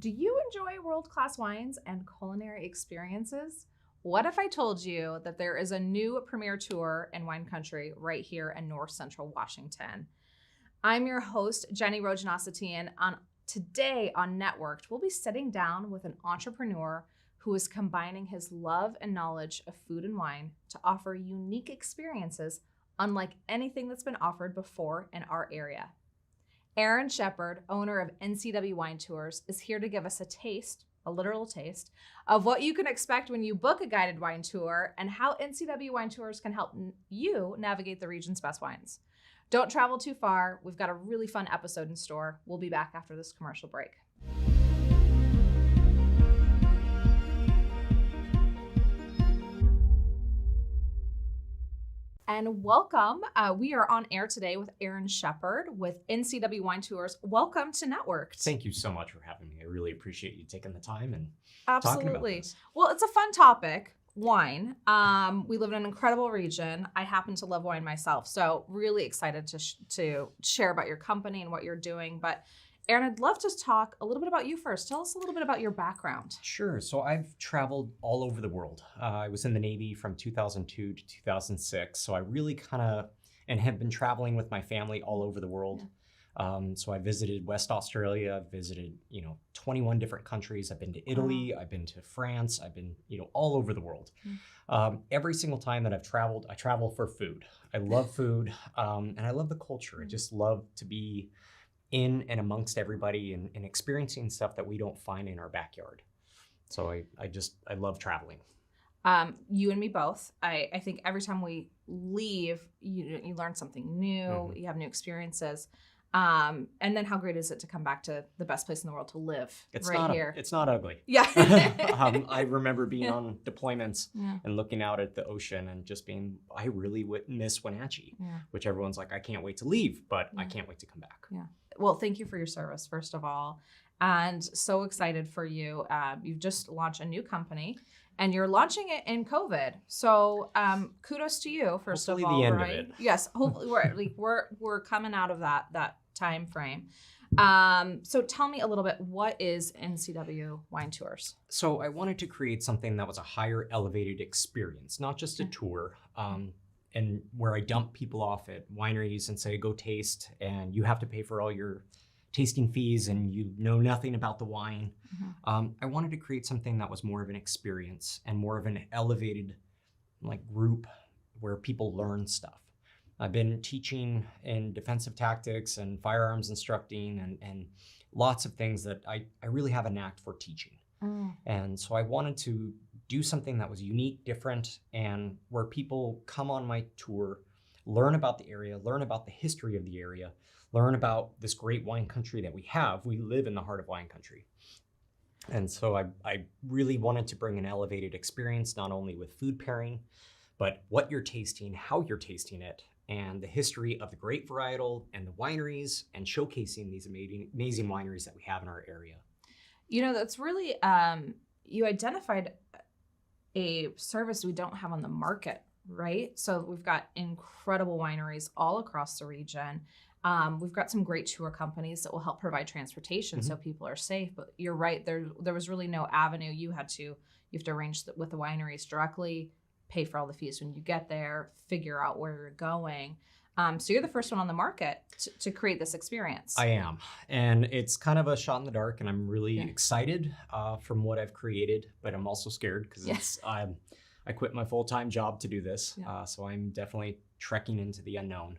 Do you enjoy world-class wines and culinary experiences? What if I told you that there is a new premier tour in wine country right here in North Central Washington? I'm your host, Jenny Rojanasthien. Today on Networked, we'll be sitting down with an entrepreneur who is combining his love and knowledge of food and wine to offer unique experiences unlike anything that's been offered before in our area. Aaron Shepard, owner of NCW Wine Tours, is here to give us a literal taste, of what you can expect when you book a guided wine tour and how NCW Wine Tours can help you navigate the region's best wines. Don't travel too far. We've got a really fun episode in store. We'll be back after this commercial break. And welcome. We are on air today with Aaron Shepard with NCW Wine Tours. Welcome to Networked. Thank you so much for having me. I really appreciate you taking the time and Absolutely. talking about this. Well, it's a fun topic, wine. We live in an incredible region. I happen to love wine myself, so really excited to share about your company and what you're doing. But Aaron, I'd love to talk a little bit about you first. Tell us a little bit about your background. Sure. So I've traveled all over the world. I was in the Navy from 2002 to 2006. So I really and have been traveling with my family all over the world. Yeah. So I visited West Australia, visited, 21 different countries. I've been to Italy, I've been to France, I've been, all over the world. Every single time that I've traveled, I travel for food. I love food, and I love the culture. I just love to be in and amongst everybody and experiencing stuff that we don't find in our backyard. So I love traveling. You and me both. I think every time we leave, you learn something new, you have new experiences. And then how great is it to come back to the best place in the world to live here? It's not ugly. Yeah. I remember being on deployments and looking out at the ocean and just being, I really miss Wenatchee, which everyone's like, I can't wait to leave, but I can't wait to come back. Yeah. Well, thank you for your service, first of all. And so excited for you. You've just launched a new company and you're launching it in COVID. So kudos to you, first Hopefully of all. The end right? of it. Yes. Hopefully we're coming out of that time frame. So tell me a little bit, what is NCW Wine Tours? So I wanted to create something that was a higher elevated experience, not just a tour, and where I dump people off at wineries and say, go taste, and you have to pay for all your tasting fees and you know nothing about the wine. I wanted to create something that was more of an experience and more of an elevated group where people learn stuff. I've been teaching in defensive tactics and firearms instructing and lots of things that I really have a knack for teaching. And so I wanted to do something that was unique, different, and where people come on my tour, learn about the area, learn about the history of the area, learn about this great wine country that we have. We live in the heart of wine country. And so I really wanted to bring an elevated experience, not only with food pairing, but what you're tasting, how you're tasting it, and the history of the grape varietal and the wineries, and showcasing these amazing wineries that we have in our area. That's really, you identified a service we don't have on the market, right? So we've got incredible wineries all across the region. We've got some great tour companies that will help provide transportation so people are safe. But you're right, there was really no avenue. You have to arrange with the wineries directly, pay for all the fees when you get there, figure out where you're going. So you're the first one on the market to create this experience. I am. And it's kind of a shot in the dark, and I'm really excited from what I've created, but I'm also scared because I quit my full-time job to do this. So I'm definitely trekking into the unknown.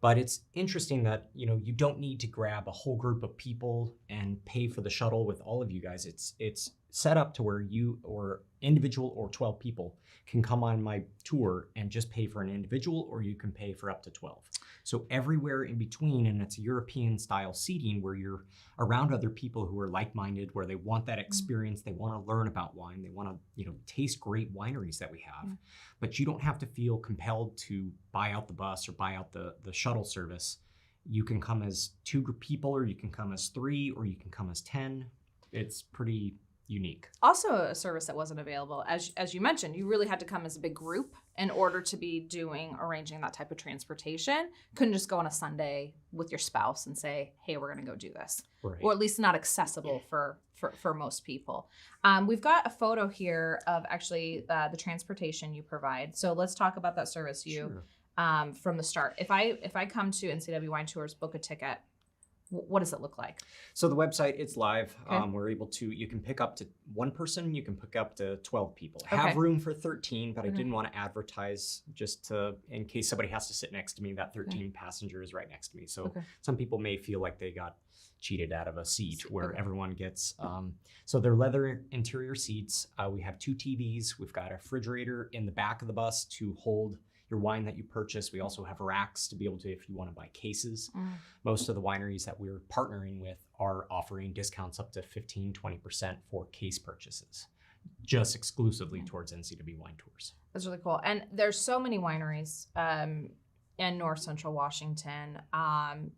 But it's interesting that, you don't need to grab a whole group of people and pay for the shuttle with all of you guys. It's set up to where you or individual or 12 people can come on my tour and just pay for an individual, or you can pay for up to 12. So everywhere in between, and it's a European style seating where you're around other people who are like-minded, where they want that experience, they want to learn about wine, they want to, taste great wineries that we have. But you don't have to feel compelled to buy out the bus or buy out the shuttle service. You can come as 2 people, or you can come as 3, or you can come as 10. It's pretty unique. Also a service that wasn't available, as you mentioned, you really had to come as a big group in order to be arranging that type of transportation. Couldn't just go on a Sunday with your spouse and say, hey, we're going to go do this. Right. Or at least not accessible for most people. We've got a photo here of actually the transportation you provide. So let's talk about that service from the start. If I come to NCW Wine Tours, book a ticket, what does it look like? So the website, it's live. Okay. We're able to, you can pick up to one person, you can pick up to 12 people. Okay. Have room for 13, but I didn't want to advertise in case somebody has to sit next to me, that 13 passenger is right next to me. So some people may feel like they got cheated out of a seat where everyone gets, so they're leather interior seats. We have 2 TVs. We've got a refrigerator in the back of the bus to hold your wine that you purchase. We also have racks to be able to, if you want to buy cases. Most of the wineries that we're partnering with are offering discounts up to 15-20% for case purchases, just exclusively towards NCW Wine Tours. That's really cool. And there's so many wineries in North Central Washington.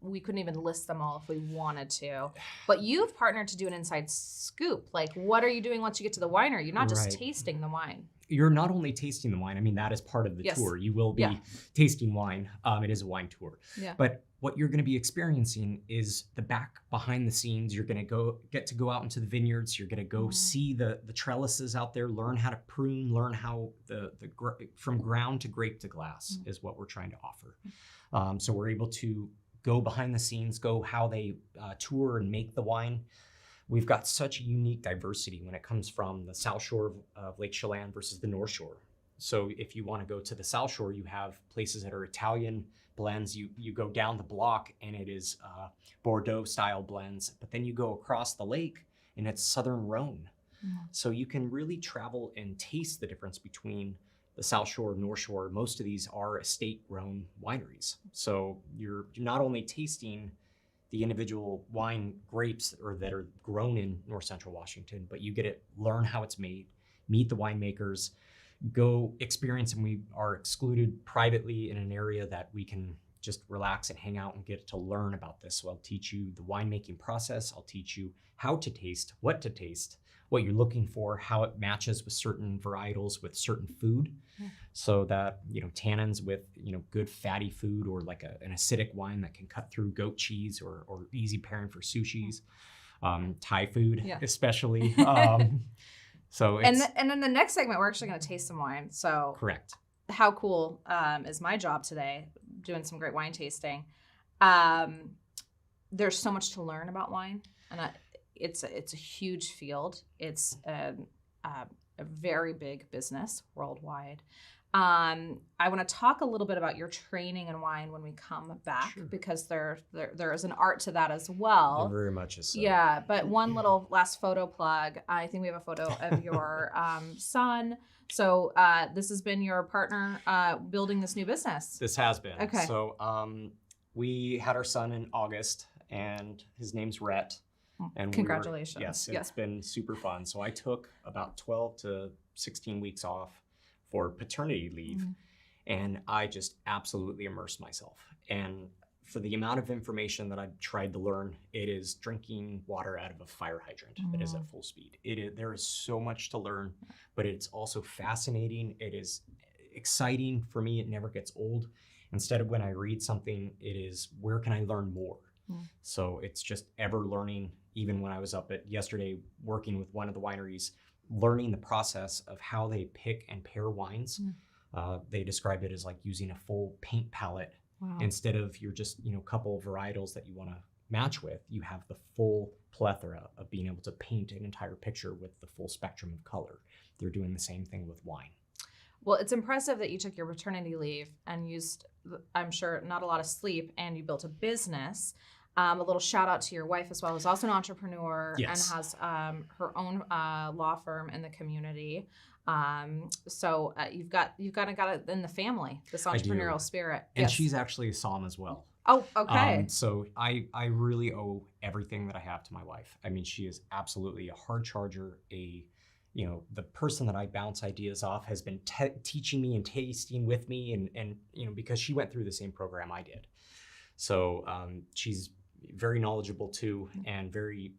We couldn't even list them all if we wanted to. But you've partnered to do an inside scoop. Like, what are you doing once you get to the winery? You're not just tasting the wine. You're not only tasting the wine. I mean, that is part of the tour. You will be tasting wine. It is a wine tour. Yeah. But what you're going to be experiencing is the back behind the scenes. You're going to get to go out into the vineyards. You're going to go see the trellises out there, learn how to prune, learn how from ground to grape to glass is what we're trying to offer. So we're able to go behind the scenes, go how they tour and make the wine. We've got such a unique diversity when it comes from the South Shore of Lake Chelan versus the North Shore. So if you want to go to the South Shore, you have places that are Italian blends. You go down the block and it is Bordeaux style blends, but then you go across the lake and it's Southern Rhone. So you can really travel and taste the difference between the South Shore, North Shore. Most of these are estate-grown wineries. So you're not only tasting the individual wine grapes that are grown in North Central Washington, but you get to learn how it's made, meet the winemakers, go experience, and we are excluded privately in an area that we can just relax and hang out and get to learn about this. So I'll teach you the winemaking process. I'll teach you how to taste, what you're looking for, how it matches with certain varietals, with certain food, so that, tannins with, good fatty food, or like an acidic wine that can cut through goat cheese, or easy pairing for sushis, Thai food, especially. So it's, and then the next segment, we're actually going to taste some wine. So correct. How cool is my job today, doing some great wine tasting. There's so much to learn about wine, and it's a huge field. It's a very big business worldwide. I want to talk a little bit about your training in wine when we come back, because there is an art to that as well. Very much is so. Yeah, but one little last photo plug. I think we have a photo of your son. So this has been your partner building this new business. This has been. Okay. So we had our son in August, and his name's Rhett. And congratulations. It's been super fun. So I took about 12 to 16 weeks off for paternity leave, and I just absolutely immersed myself. And for the amount of information that I've tried to learn, it is drinking water out of a fire hydrant that is at full speed. There is so much to learn, but it's also fascinating. It is exciting for me. It never gets old. Instead of when I read something, it is, where can I learn more? So it's just ever learning. Even when I was up yesterday working with one of the wineries, learning the process of how they pick and pair wines. They describe it as like using a full paint palette. Wow. Instead of your just, couple of varietals that you want to match with. You have the full plethora of being able to paint an entire picture with the full spectrum of color. They're doing the same thing with wine. Well, it's impressive that you took your paternity leave and used, I'm sure, not a lot of sleep, and you built a business. A little shout out to your wife as well, who's also an entrepreneur and has her own law firm in the community. So you've got it in the family, this entrepreneurial spirit. And she's actually a somm as well. Oh, okay. So I really owe everything that I have to my wife. I mean, she is absolutely a hard charger, the person that I bounce ideas off, has been teaching me and tasting with me, and because she went through the same program I did. So she's very knowledgeable too, and very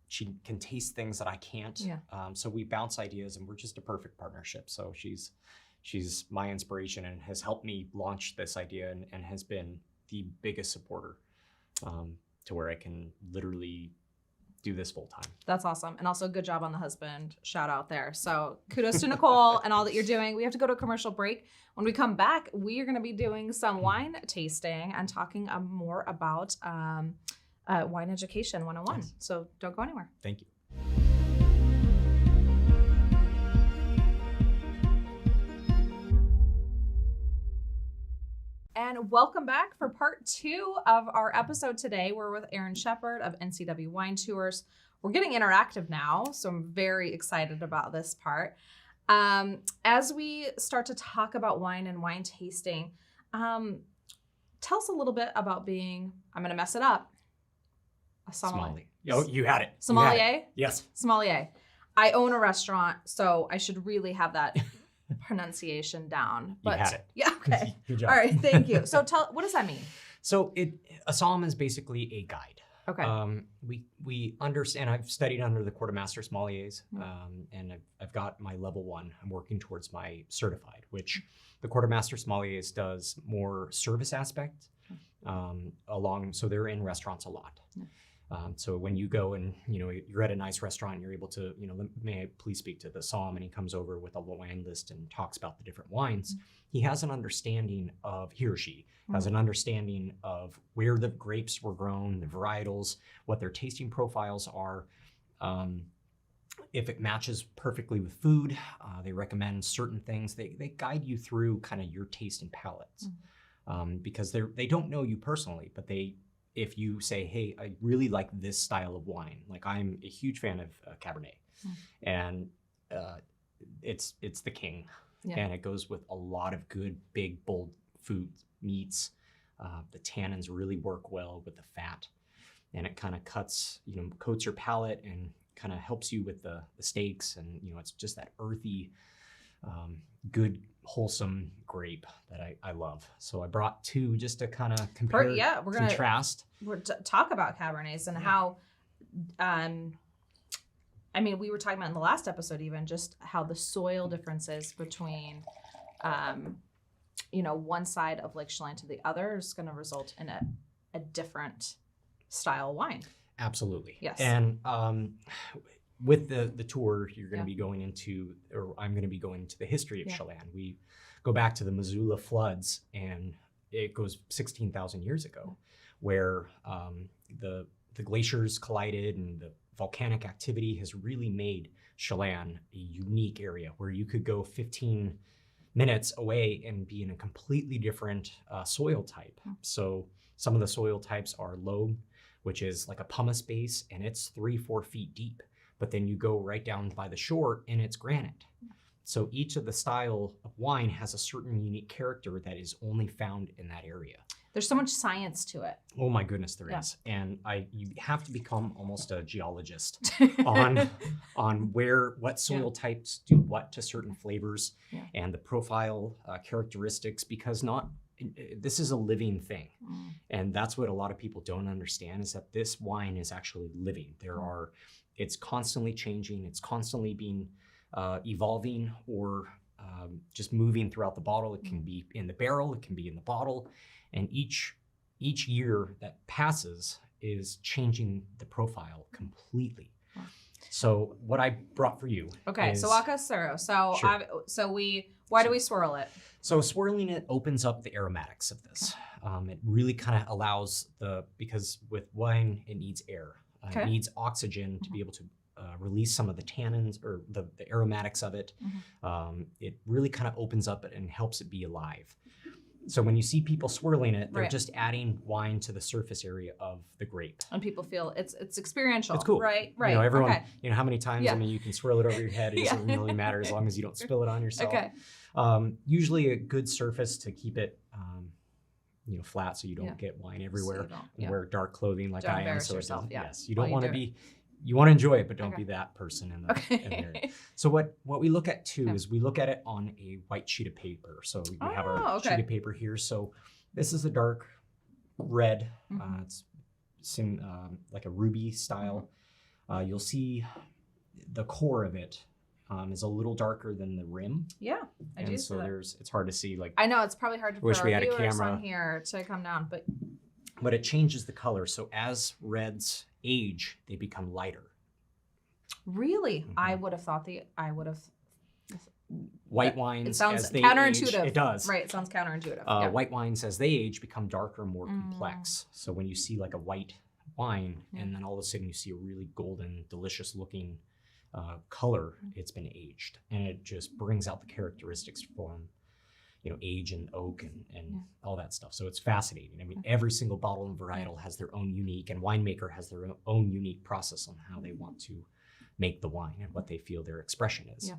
she can taste things that I can't. Yeah. So we bounce ideas, and we're just a perfect partnership. So she's my inspiration and has helped me launch this idea, and has been the biggest supporter, to where I can literally do this full time. That's awesome. And also good job on the husband. Shout out there. So kudos to Nicole and all that you're doing. We have to go to a commercial break. When we come back, we are going to be doing some wine tasting and talking more about Wine Education 101. Yes. So don't go anywhere. Thank you. And welcome back for part 2 of our episode today. We're with Aaron Shepard of NCW Wine Tours. We're getting interactive now, so I'm very excited about this part. As we start to talk about wine and wine tasting, tell us a little bit about being, I'm going to mess it up, a sommelier. Oh, you had it. Sommelier? You had it. Yes. Sommelier. I own a restaurant, so I should really have that pronunciation down. But you had it. Yeah, okay. Good job. All right, thank you. So what does that mean? So a somm is basically a guide. Okay. We understand. I've studied under the Quartermaster Sommeliers, and I've got my level 1. I'm working towards my certified, which the Quartermaster Sommeliers does more service aspect so they're in restaurants a lot. So when you go and you're at a nice restaurant, and you're able to may I please speak to the somm, and he comes over with a wine list and talks about the different wines. He has an understanding of, he or she has an understanding of where the grapes were grown, the varietals, what their tasting profiles are. If it matches perfectly with food, they recommend certain things. They guide you through kind of your taste and palates, because they don't know you personally, but if you say, hey, I really like this style of wine, like I'm a huge fan of Cabernet, and it's the king. Yeah. And it goes with a lot of good, big, bold food, meats. The tannins really work well with the fat, and it kind of coats your palate and kind of helps you with the steaks. And, it's just that earthy, good, wholesome grape that I love. So I brought 2 just to kind of compare, contrast. We're talk about Cabernets and how, we were talking about in the last episode, even just how the soil differences between, one side of Lake Chelan to the other is going to result in a different style wine. Absolutely. Yes. And with the tour, you're going to be going into, or I'm going to be going into the history of Chelan. We go back to the Missoula floods, and it goes 16,000 years ago, where the glaciers collided, and the volcanic activity has really made Chelan a unique area where you could go 15 minutes away and be in a completely different soil type. So some of the soil types are loam, which is like a pumice base, and it's 3-4 feet deep. But then you go right down by the shore, and it's granite. So each of the style of wine has a certain unique character that is only found in that area. There's so much science to it. Oh my goodness, there is. And you have to become almost a geologist on what soil types do what to certain flavors and the profile characteristics, because this is a living thing. And that's what a lot of people don't understand, is that this wine is actually living. It's constantly changing. It's constantly being evolving, or just moving throughout the bottle. It can be in the barrel, it can be in the bottle. And each year that passes is changing the profile completely. Wow. So what I brought for you. Okay, so walk us through. So sure. Why do we swirl it? So swirling it opens up the aromatics of this. It really kind of allows because with wine, it needs air. It needs oxygen to be able to release some of the tannins or the aromatics of it. It really kind of opens up and helps it be alive. So when you see people swirling it, they're just adding wine to the surface area of the grape. And people feel it's experiential. It's cool. Right. Everyone, how many times, you can swirl it over your head. It doesn't really matter as long as you don't spill it on yourself. Okay. Usually a good surface to keep it, flat, so you don't get wine everywhere. So you wear dark clothing like I am. So yourself. Yes, you don't want to be. You want to enjoy it, but don't be that person in the area. So what we look at too is we look at it on a white sheet of paper. So we have our sheet of paper here. So this is a dark red. It's like a ruby style. you'll see the core of it is a little darker than the rim. Yeah, I do. And so it's hard to see. Like, I know it's probably hard to wish for we our had a viewers camera on here to come down, but it changes the color. So as reds age, they become lighter. Really, Mm-hmm. I would have thought White wines, it sounds as they counterintuitive. age, it does. Right, it sounds counterintuitive. White wines, as they age, become darker, more complex. So when you see like a white wine, and then all of a sudden you see a really golden, delicious looking color, it's been aged, and it just brings out the characteristics from, age and oak and all that stuff. So it's fascinating. I mean, every single bottle and varietal has their own unique, and winemaker has their own unique process on how they want to make the wine and what they feel their expression is.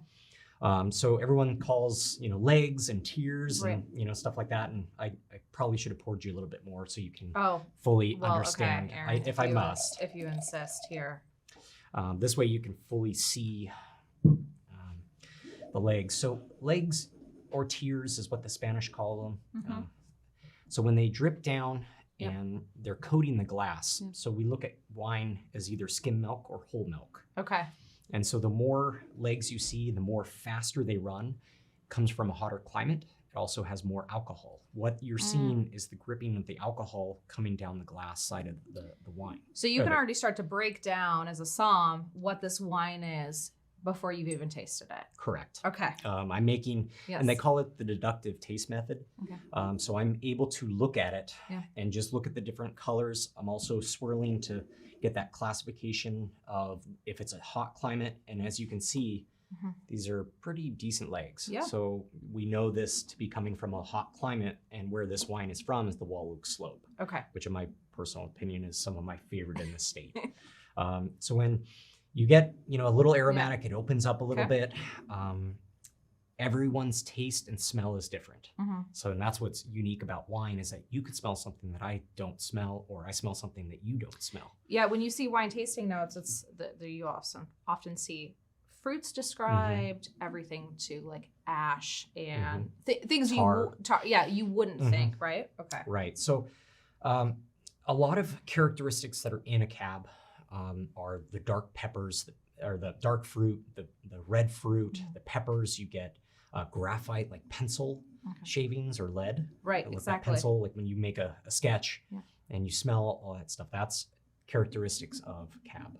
So everyone calls, legs and tiers and, stuff like that. And I probably should have poured you a little bit more so you can fully understand, okay, Aaron, if I must. If you insist here. This way you can fully see the legs. So legs or tiers is what the Spanish call them. So when they drip down and they're coating the glass. So we look at wine as either skim milk or whole milk. Okay. And so the more legs you see, the more faster they run. Comes from a hotter climate. It also has more alcohol. What you're seeing is the gripping of the alcohol coming down the glass side of the wine. So you can already start to break down as a somm what this wine is before you've even tasted it. Correct. Okay. I'm making, and they call it the deductive taste method. Okay. So I'm able to look at it and just look at the different colors. I'm also swirling to get that classification of if it's a hot climate. And as you can see, these are pretty decent legs. Yeah. So we know this to be coming from a hot climate, and where this wine is from is the Wall Oak Slope. Okay. Which in my personal opinion is some of my favorite in the state. So when you get, a little aromatic, it opens up a little bit. Everyone's taste and smell is different. So and that's what's unique about wine is that you could smell something that I don't smell, or I smell something that you don't smell. Yeah, when you see wine tasting notes, it's you often see fruits described, everything to like ash and things you wouldn't think, right? Okay. Right. So a lot of characteristics that are in a cab are the dark peppers, or the dark fruit, the red fruit, the peppers. You get graphite, like pencil shavings or lead. Right, like exactly. That pencil, like when you make a sketch and you smell all that stuff, that's characteristics of cab.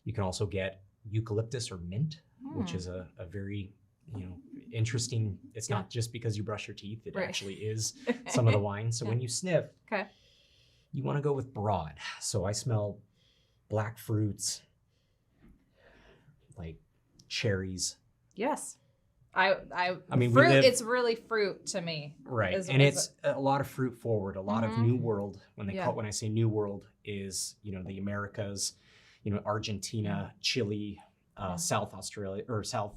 You can also get eucalyptus or mint, which is a very, interesting. It's not just because you brush your teeth, it actually is some of the wine. So when you sniff, you want to go with broad. So I smell black fruits, like cherries. Yes. I mean, fruit, it's really fruit to me. Right. It's a lot of fruit forward, a lot of New World. When I say New World is, the Americas, Argentina, Chile, South Australia, or South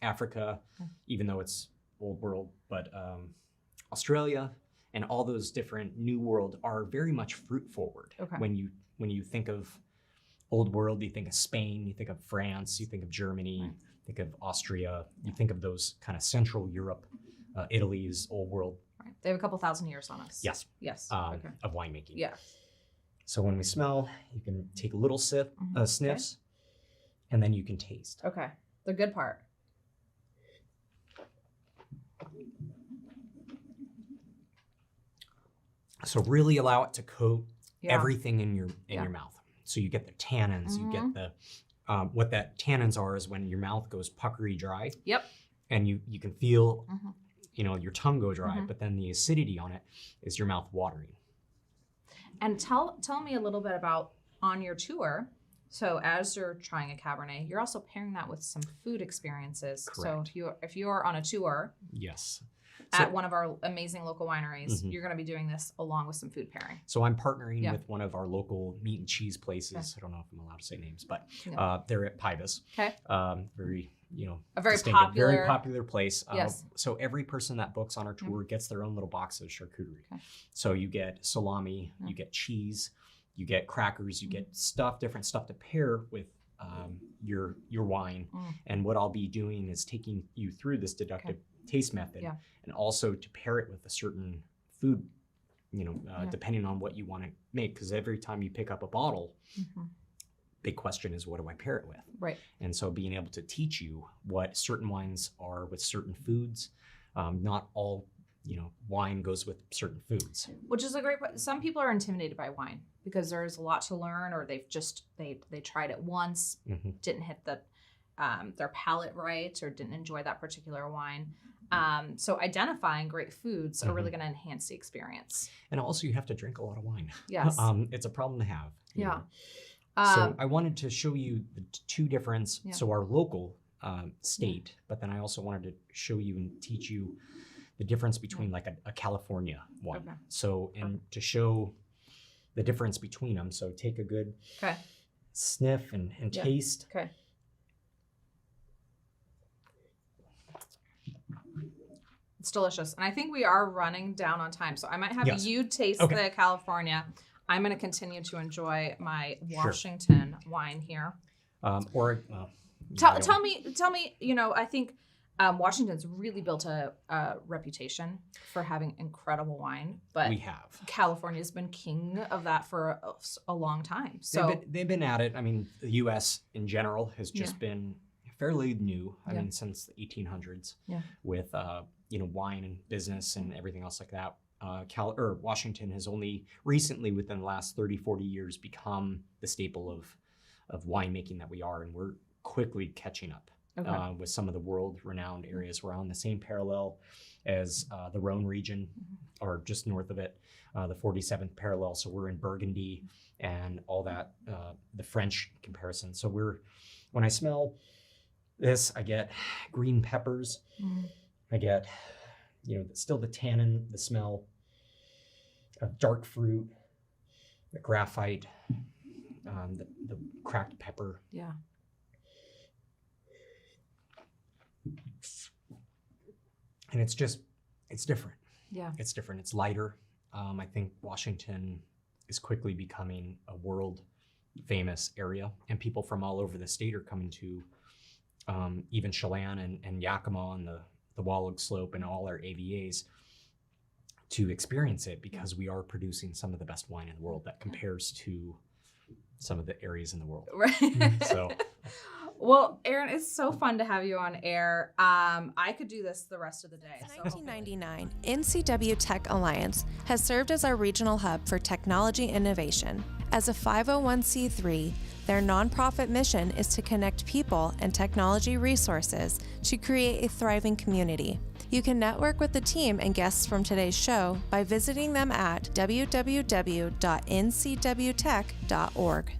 Africa, even though it's Old World, but Australia and all those different New World are very much fruit forward. Okay. When you think of Old World, you think of Spain, you think of France, you think of Germany, think of Austria, you think of those kind of Central Europe. Italy is Old World. Right. They have a couple thousand years on us. Yes. Yes. Of winemaking. Yeah. So when we smell, you can take a little sniffs, and then you can taste. Okay. The good part. So really allow it to coat everything in your mouth. So you get the tannins, you get the what that tannins are is when your mouth goes puckery dry. Yep. And you can feel your tongue go dry, but then the acidity on it is your mouth watering. And tell me a little bit about on your tour. So as you're trying a Cabernet, you're also pairing that with some food experiences. Correct. So if you're on a tour, at one of our amazing local wineries, you're going to be doing this along with some food pairing. So I'm partnering with one of our local meat and cheese places. I don't know if I'm allowed to say names, but they're at Pybus. Okay. Very, a very popular place. Yes. So every person that books on our tour gets their own little box of charcuterie. Okay. So you get salami, you get cheese, you get crackers, you get different stuff to pair with your wine. And what I'll be doing is taking you through this deductive taste method, and also to pair it with a certain food, depending on what you want to make. Because every time you pick up a bottle, big question is, what do I pair it with? Right. And so being able to teach you what certain wines are with certain foods, not all, wine goes with certain foods. Which is a great point. Some people are intimidated by wine because there's a lot to learn, or they've just, they tried it once, didn't hit their palate right, or didn't enjoy that particular wine. So identifying great foods are really going to enhance the experience. And also you have to drink a lot of wine. Yes. It's a problem to have. Yeah. So I wanted to show you the two difference. Yeah. So our local state, but then I also wanted to show you and teach you the difference between like a California one. Okay. So, and to show the difference between them. So take a good sniff and taste. Okay. It's delicious. And I think we are running down on time. So I might have you taste the California. I'm going to continue to enjoy my Washington wine here. Tell me, I think Washington's really built a reputation for having incredible wine, but we have. California's been king of that for a long time. So they've been at it. I mean, the U.S. in general has just been fairly new. I mean, since the 1800s with, wine and business and everything else like that. Washington has only recently, within the last 30, 40 years, become the staple of winemaking that we are, and we're quickly catching up with some of the world-renowned areas. We're on the same parallel as the Rhone region, or just north of it, the 47th parallel. So we're in Burgundy and all that, the French comparison. So when I smell this, I get green peppers. I get, still the tannin, the smell of dark fruit, the graphite, the cracked pepper. Yeah. And it's different. Yeah. It's different. It's lighter. I think Washington is quickly becoming a world famous area, and people from all over the state are coming to even Chelan and Yakima and the Wallog Slope and all our AVAs to experience it, because we are producing some of the best wine in the world that compares to some of the areas in the world. Right. So, well, Aaron, it's so fun to have you on air. I could do this the rest of the day. Since 1999, NCW Tech Alliance has served as our regional hub for technology innovation. As a 501c3, their nonprofit mission is to connect people and technology resources to create a thriving community. You can network with the team and guests from today's show by visiting them at www.ncwtech.org.